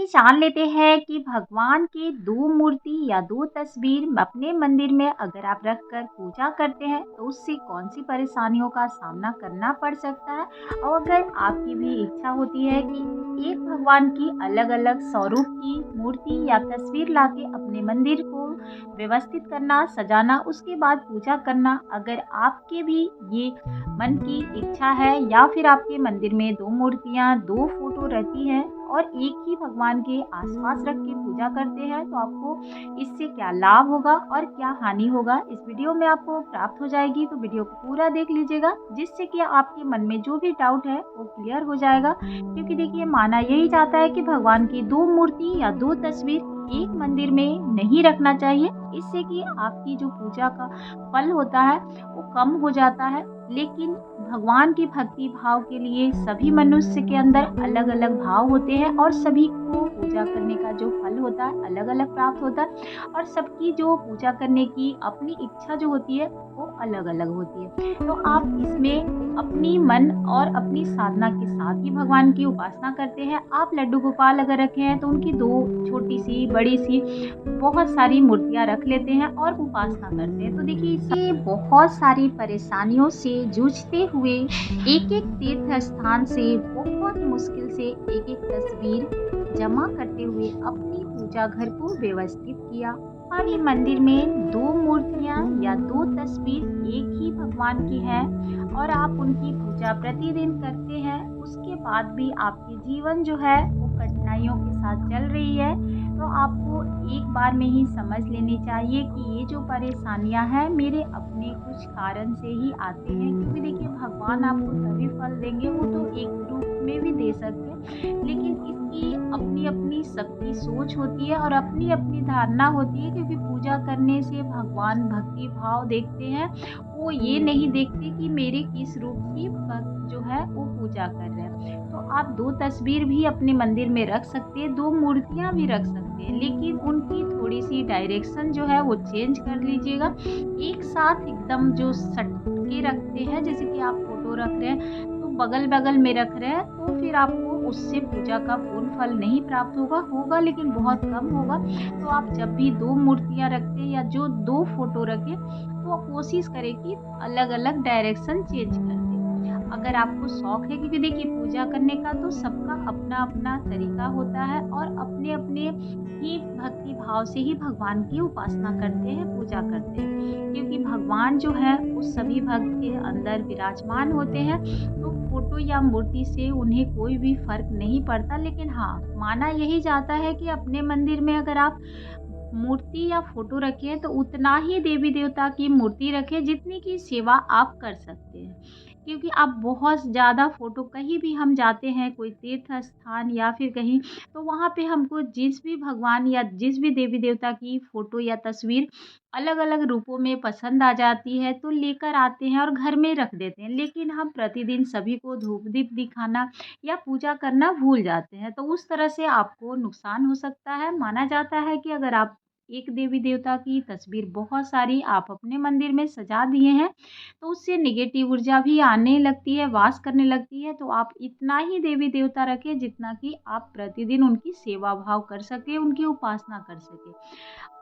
जान लेते हैं कि भगवान की 2 मूर्ति या 2 तस्वीर अपने मंदिर में अगर आप रखकर पूजा करते हैं तो उससे कौन-सी परेशानियों का सामना करना पड़ सकता है। और अगर आपकी भी इच्छा होती है कि एक भगवान की अलग-अलग स्वरूप की मूर्ति या तस्वीर लाके अपने मंदिर को व्यवस्थित करना, सजाना, उसके बाद पूजा करना, अगर आपके भी ये मन की इच्छा है या फिर आपके मंदिर में 2 मूर्तियाँ, 2 फ़ोटो रहती हैं और एक ही भगवान के आस-पास रख के पूजा करते हैं, तो आपको इससे क्या लाभ होगा और क्या हानि होगा, इस वीडियो में आपको प्राप्त हो जाएगी। तो वीडियो को पूरा देख लीजिएगा, जिससे कि आपके मन में जो भी डाउट है वो क्लियर हो जाएगा। क्योंकि देखिए, माना यही जाता है कि भगवान की 2 मूर्ति या 2 तस्वीर एक मंदिर में नहीं रखना चाहिए। इससे कि आपकी जो पूजा का फल होता है वो कम हो जाता है। लेकिन भगवान की भक्ति भाव के लिए सभी मनुष्य के अंदर अलग-अलग भाव होते हैं और सभी को पूजा करने का जो फल होता है अलग-अलग प्राप्त होता है और सबकी जो पूजा करने की अपनी इच्छा जो होती है वो अलग-अलग होती है। तो आप इसमें अपनी मन और अपनी साधना के साथ ही भगवान की उपासना करते हैं। आप लड्डू गोपाल अगर रखे हैं तो उनकी 2 छोटी-सी, बड़ी-सी बहुत सारी मूर्तियाँ रख लेते हैं और उपासना करते हैं। तो देखिए, इससे बहुत सारी परेशानियों से जूझते हुए एक-एक तीर्थ स्थान से बहुत मुश्किल से एक-एक तस्वीर जमा करते हुए अपनी पूजा घर को व्यवस्थित किया। और ये मंदिर में 2 मूर्तियाँ या 2 तस्वीर एक ही भगवान की है और आप उनकी पूजा प्रतिदिन करते हैं। उसके बाद भी आपकी जीवन जो है वो कठिनाइयों के साथ चल रही है, तो आपको एक बार में ही समझ लेनी चाहिए कि ये जो परेशानियां हैं मेरे अपने कुछ कारण से ही आते हैं। क्योंकि देखिए, भगवान आपको तभी फल देंगे, वो तो एक रूप में भी दे सकते हैं, लेकिन इसकी अपनी अपनी सबकी सोच होती है और अपनी अपनी धारणा होती है। क्योंकि पूजा करने से भगवान भक्ति भाव देखते हैं, वो ये नहीं देखते कि मेरे किस रूप की भक्त जो है वो पूजा कर रहे हैं। तो आप 2 तस्वीर भी अपने मंदिर में रख सकते हैं, 2 मूर्तियाँ भी रख सकते हैं, लेकिन उनकी थोड़ी-सी डायरेक्शन जो है वो चेंज कर लीजिएगा। एक साथ एकदम जो सट के रखते हैं, जैसे कि आप फ़ोटो रख रहे हैं, तो बगल-बगल में रख रहे हैं, तो फिर आपको उससे पूजा का पूर्ण फल नहीं प्राप्त होगा लेकिन बहुत कम होगा। तो आप जब भी 2 मूर्तियाँ रखते हैं या जो 2 फ़ोटो रखें, तो आप कोशिश करें कि अलग-अलग डायरेक्शन चेंज कर दें। अगर आपको शौक है, क्योंकि देखिए, पूजा करने का तो सबका अपना-अपना तरीका होता है और अपने-अपने ही भक्ति भाव से ही भगवान की उपासना करते हैं, पूजा करते हैं। क्योंकि भगवान जो है वो सभी भक्त के अंदर विराजमान होते हैं, तो फ़ोटो या मूर्ति से उन्हें कोई भी फ़र्क नहीं पड़ता। लेकिन हाँ, माना यही जाता है कि अपने मंदिर में अगर आप मूर्ति या फ़ोटो रखें तो उतना ही देवी-देवता की मूर्ति रखें जितनी की सेवा आप कर सकते हैं। क्योंकि आप बहुत ज़्यादा फ़ोटो, कहीं भी हम जाते हैं कोई तीर्थ स्थान या फिर कहीं, तो वहाँ पे हमको जिस भी भगवान या जिस भी देवी-देवता की फ़ोटो या तस्वीर अलग-अलग रूपों में पसंद आ जाती है तो लेकर आते हैं और घर में रख देते हैं। लेकिन हम प्रतिदिन सभी को धूप-दीप दिखाना या पूजा करना भूल जाते हैं, तो उस तरह से आपको नुकसान हो सकता है। माना जाता है कि अगर आप एक देवी-देवता की तस्वीर बहुत सारी आप अपने मंदिर में सजा दिए हैं, तो उससे नेगेटिव ऊर्जा भी आने लगती है, वास करने लगती है। तो आप इतना ही देवी-देवता रखें जितना कि आप प्रतिदिन उनकी सेवा भाव कर सकें, उनकी उपासना कर सकें।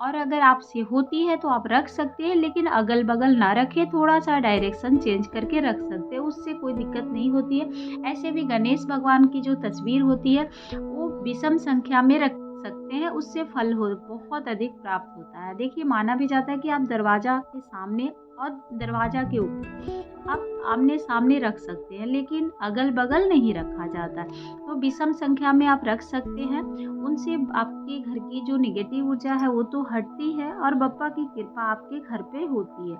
और अगर आपसे होती है तो आप रख सकते हैं, लेकिन अगल-बगल ना रखें, थोड़ा-सा डायरेक्शन चेंज करके रख सकते हैं, उससे कोई दिक्कत नहीं होती है। ऐसे भी गणेश भगवान की जो तस्वीर होती है, वो विषम संख्या में रख सकते हैं, उससे फल हो बहुत अधिक प्राप्त होता है। देखिए, माना भी जाता है कि आप दरवाज़ा के सामने और दरवाज़ा के ऊपर आप आमने-सामने रख सकते हैं, लेकिन अगल-बगल नहीं रखा जाता है। तो विषम संख्या में आप रख सकते हैं, उनसे आपके घर की जो नेगेटिव ऊर्जा है वो तो हटती है और बप्पा की कृपा आपके घर पे होती है।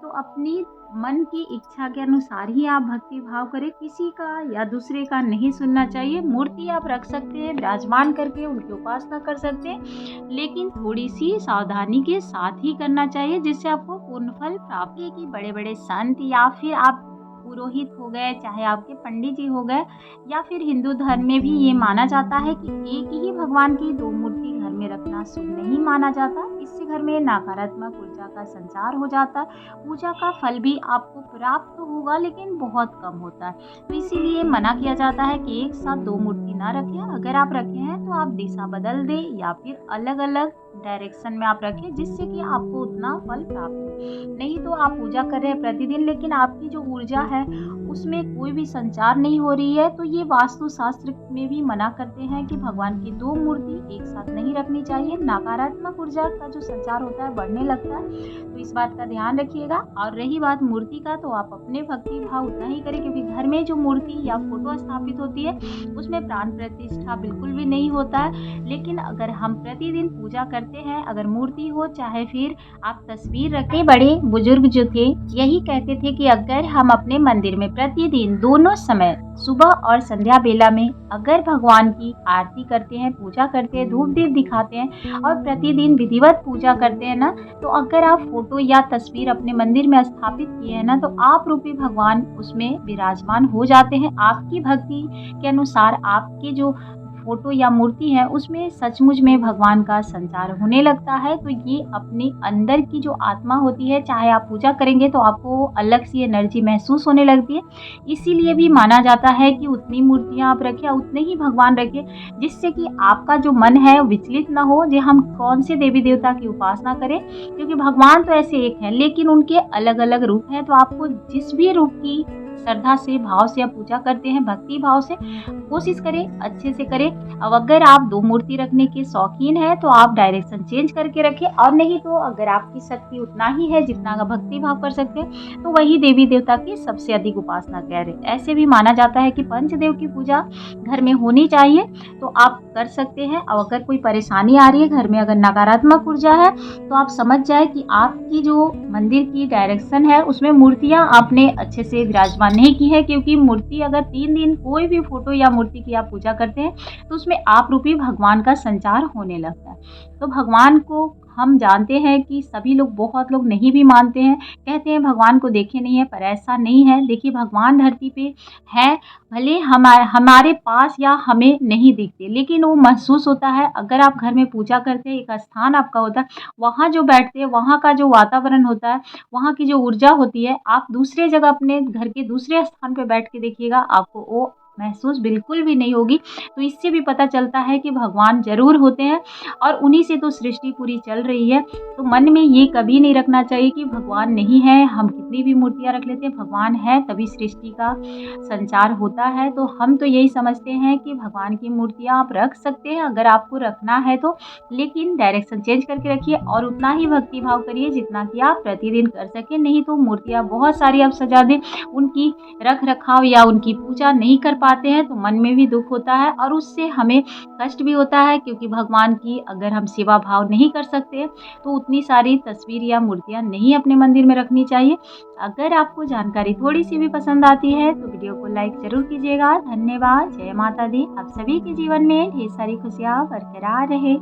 तो अपनी मन की इच्छा के अनुसार ही आप भक्ति भाव करें, किसी का या दूसरे का नहीं सुनना चाहिए। मूर्ति आप रख सकते हैं, विराजमान करके उनकी उपासना कर सकते हैं, लेकिन थोड़ी-सी सावधानी के साथ ही करना चाहिए, जिससे आपको पूर्ण फल प्राप्त है। कि बड़े-बड़े संत या फिर आप पुरोहित हो गए, चाहे आपके पंडित जी हो गए, या फिर हिंदू धर्म में भी ये माना जाता है कि एक ही भगवान की 2 मूर्ति घर में रखना शुभ नहीं माना जाता। इससे घर में नकारात्मक ऊर्जा का संचार हो जाता है। पूजा का फल भी आपको प्राप्त तो होगा लेकिन बहुत कम होता है। तो इसीलिए मना किया जाता है कि एक साथ दो मूर्ति ना रखें। अगर आप रखे हैं तो आप दिशा बदल दें या फिर अलग अलग डायरेक्शन में आप रखें, जिससे कि आपको उतना फल प्राप्त हो। नहीं तो आप पूजा कर रहे हैं प्रतिदिन लेकिन आपकी जो ऊर्जा है उसमें कोई भी संचार नहीं हो रही है, तो ये वास्तु शास्त्र में भी मना करते हैं कि भगवान की दो मूर्ति एक साथ नहीं रखनी चाहिए। नकारात्मक ऊर्जा का जो संचार होता है बढ़ने लगता है, तो इस बात का ध्यान रखिएगा। और रही बात मूर्ति का, तो आप अपने भक्ति भाव उतना ही करें, क्योंकि घर में जो मूर्ति या फोटो स्थापित होती है उसमें प्राण प्रतिष्ठा बिल्कुल भी नहीं होता है। लेकिन अगर हम प्रतिदिन पूजा करते हैं, अगर मूर्ति हो चाहे फिर आप तस्वीर रखें, बड़े बुजुर्ग जो थे यही कहते थे कि अगर हम अपने मंदिर में प्रतिदिन दोनों समय सुबह और संध्या बेला में अगर भगवान की आरती करते हैं, पूजा करते हैं, धूप दीप दिखाते हैं और प्रतिदिन विधिवत पूजा करते हैं ना, तो अगर आप फोटो या तस्वीर अपने मंदिर में स्थापित किए हैं ना, तो आप रूपी भगवान उसमें विराजमान हो जाते हैं। आपकी भक्ति के अनुसार आपके जो फोटो या मूर्ति है उसमें सचमुच में भगवान का संचार होने लगता है। तो ये अपने अंदर की जो आत्मा होती है, चाहे आप पूजा करेंगे तो आपको अलग सी एनर्जी महसूस होने लगती है। इसीलिए भी माना जाता है कि उतनी मूर्तियां आप रखें, उतने ही भगवान रखें, जिससे कि आपका जो मन है विचलित ना हो जे हम कौन से देवी देवता की उपासना करें, क्योंकि भगवान तो ऐसे एक हैं लेकिन उनके अलग अलग रूप हैं। तो आपको जिस भी रूप की श्रद्धा से भाव से आप पूजा करते हैं, भक्ति भाव से कोशिश करें अच्छे से करें। अब अगर आप दो मूर्ति रखने के शौकीन हैं तो आप डायरेक्शन चेंज करके रखें, और नहीं तो अगर आपकी शक्ति उतना ही है जितना का भक्ति भाव कर सकते हैं तो वही देवी देवता की सबसे अधिक उपासना करें। ऐसे भी माना जाता है कि पंचदेव की पूजा घर में होनी चाहिए, तो आप कर सकते हैं। और अगर कोई परेशानी आ रही है घर में, अगर नकारात्मक ऊर्जा है, तो आप समझ जाए कि आपकी जो मंदिर की डायरेक्शन है उसमें मूर्तियां आपने अच्छे से विराजमान नहीं की है। क्योंकि मूर्ति अगर 3 दिन कोई भी फोटो या मूर्ति की आप पूजा करते हैं तो उसमें आप रूपी भगवान का संचार होने लगता है। तो भगवान को हम जानते हैं कि सभी लोग, बहुत लोग नहीं भी मानते हैं, कहते हैं भगवान को देखे नहीं है, पर ऐसा नहीं है। देखिए भगवान धरती पे है, भले हमारे पास या हमें नहीं दिखते, लेकिन वो महसूस होता है। अगर आप घर में पूजा करते हैं, एक स्थान आपका होता है, वहाँ जो बैठते हैं, वहाँ का जो वातावरण होता है, वहाँ की जो ऊर्जा होती है, आप दूसरे जगह अपने घर के दूसरे स्थान पे बैठ के देखिएगा, आपको वो महसूस बिल्कुल भी नहीं होगी। तो इससे भी पता चलता है कि भगवान जरूर होते हैं और उन्हीं से तो सृष्टि पूरी चल रही है। तो मन में ये कभी नहीं रखना चाहिए कि भगवान नहीं है। हम कितनी भी मूर्तियां रख लेते हैं, भगवान है तभी सृष्टि का संचार होता है। तो हम तो यही समझते हैं कि भगवान की मूर्तियां आप रख सकते हैं अगर आपको रखना है तो, लेकिन डायरेक्शन चेंज करके रखिए और उतना ही भक्ति भाव करिए जितना कि आप प्रतिदिन कर सकें। नहीं तो मूर्तियां बहुत सारी आप सजा दें, उनकी रख रखाव या उनकी पूजा नहीं कर पाते हैं तो मन में भी दुख होता है और उससे हमें कष्ट भी होता है। क्योंकि भगवान की अगर हम सेवा भाव नहीं कर सकते तो उतनी सारी तस्वीर या मूर्तियां नहीं अपने मंदिर में रखनी चाहिए। अगर आपको जानकारी थोड़ी सी भी पसंद आती है तो वीडियो को लाइक जरूर कीजिएगा। धन्यवाद। जय माता दी। आप सभी के जीवन में ढेर सारी खुशियां बरकरार रहे।